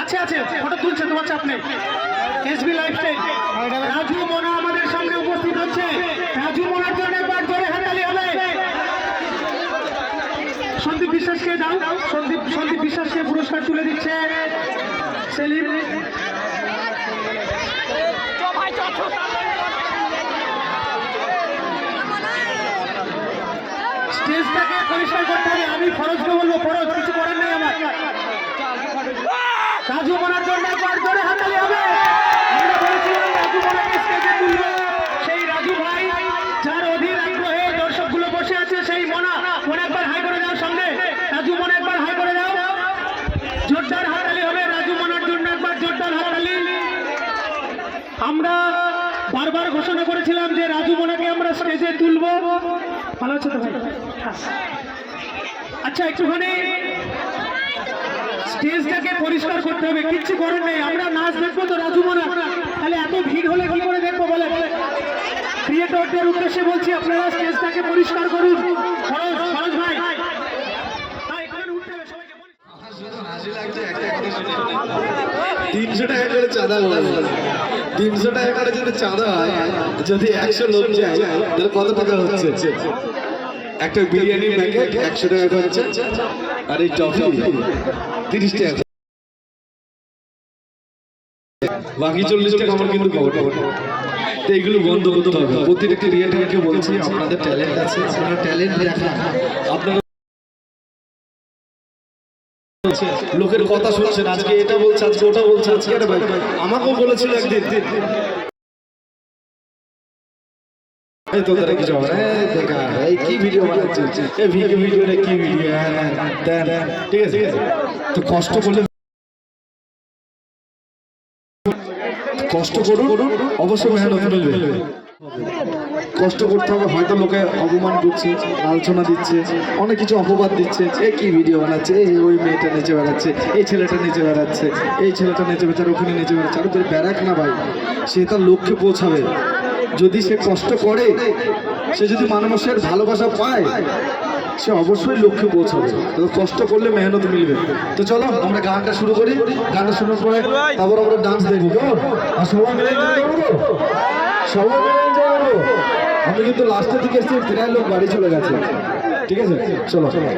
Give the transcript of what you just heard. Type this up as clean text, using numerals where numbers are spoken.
আছে আছে ফটো তুলছে, তোমার চাপ নেই। এসবি লাইফস্টাইল রাজু মোনা আমাদের সামনে উপস্থিত হচ্ছে। রাজু মোনার জন্য একবার জোরে হাততালি হবে। সন্দীপ বিশ্বাসকে দাও, সন্দীপ বিশ্বাসকে পুরস্কার তুলে দিচ্ছে সেলিম। স্টেজটাকে পরিষ্কার করতে হবে। আমি ফরজকে বলবো, ফরজ কিছু করার নেই আমার। রাজু মোনার জন্য একবার জোরে হাততালি হবে। আমরা বলেছিলাম রাজু মোনাকে স্টেজে তুলবো। সেই রাজু ভাই যার অধীর আগ্রহে দর্শকগুলো বসে আছে, সেই মোনা একবার হাই করে দাও সামনে। রাজু মোনা একবার হাই করে দাও। জোরদার হাততালি হবে রাজু মোনার জন্য, একবার জোরদার হাততালি। আমরা বারবার ঘোষণা করেছিলাম যে রাজু মোনাকে আমরা স্টেজে তুলবো। ভালো আছে তো ভাই? আচ্ছা, একটুখানি স্টেজটাকে পরিষ্কার করতে হবে। কিচ্ছু করার নেই, আমরা নাচ দেখবো তো রাজু মোনা, তাহলে এত ভিড় হলে কি করে দেখবো বলে? ক্রিয়েটরদের উদ্দেশ্যে বলছি, আপনারা স্টেজটাকে পরিষ্কার করুন। ফরজ ভাই 300 টাকা করে চাঁদা বলে, 300 টাকা করে যদি চাঁদা হয়, যদি 100 লোক যায় তাহলে কত টাকা হচ্ছে? একটা বিরিয়ানির প্যাকেট 100 টাকা হচ্ছে, আর এই টফি 30 টাকা, বাকি 40 টাকা আমার কিন্তু খবর। তো এগুলো বন্ধ করতে হবে। প্রতিটা ক্রিয়েটরকে বলছি, আপনাদের ট্যালেন্ট আছে, আপনারা ট্যালেন্ট দেখান। আপনারা লোকের কথা শুনছেন, আজকে এটা বলছে, আজকে ওটা বলছে, আজকে এটা ভাই আমাকেও বলেছিল একদিন এই তো তারা কিছু হবে দেখা এই কি ভিডিও বানাচ্ছে, এই ভিডিওটা কি ভিডিও, ঠিক আছে। তো কষ্ট করলে, কষ্ট করুন, অবশ্যই মেহনত মিলবে। কষ্ট করতে হবে। হয়তো লোকে অপমান করছে, আলোচনা দিচ্ছে, অনেক কিছু অপবাদ দিচ্ছে, এ কি ভিডিও বানাচ্ছে, এই ওই মেয়েটা নেচে বেড়াচ্ছে, এই ছেলেটা নেচে বেড়াচ্ছে, এই ছেলেটা নেচে বেড়াচ্ছে, ওখানে নেচে বেড়াচ্ছে। আর বেড়াক না ভাই, সে তার লক্ষ্যে পৌঁছাবে। যদি সে কষ্ট করে, সে যদি মানুষের ভালোবাসা পায়, সে অবশ্যই লক্ষ্যে পৌঁছাবে। তো কষ্ট করলে মেহনত মিলবে। তো চলো আমরা গানটা শুরু করি। গানটা শোনার পরে তারপর আমরা ডান্স দেখবো। আর সবাই মিলে সবাই মিলে যাবো। আমি কিন্তু লাস্টের দিকে এসেছি, প্রায় লোক বাড়ি চলে গেছে। ঠিক আছে, চলো চলো।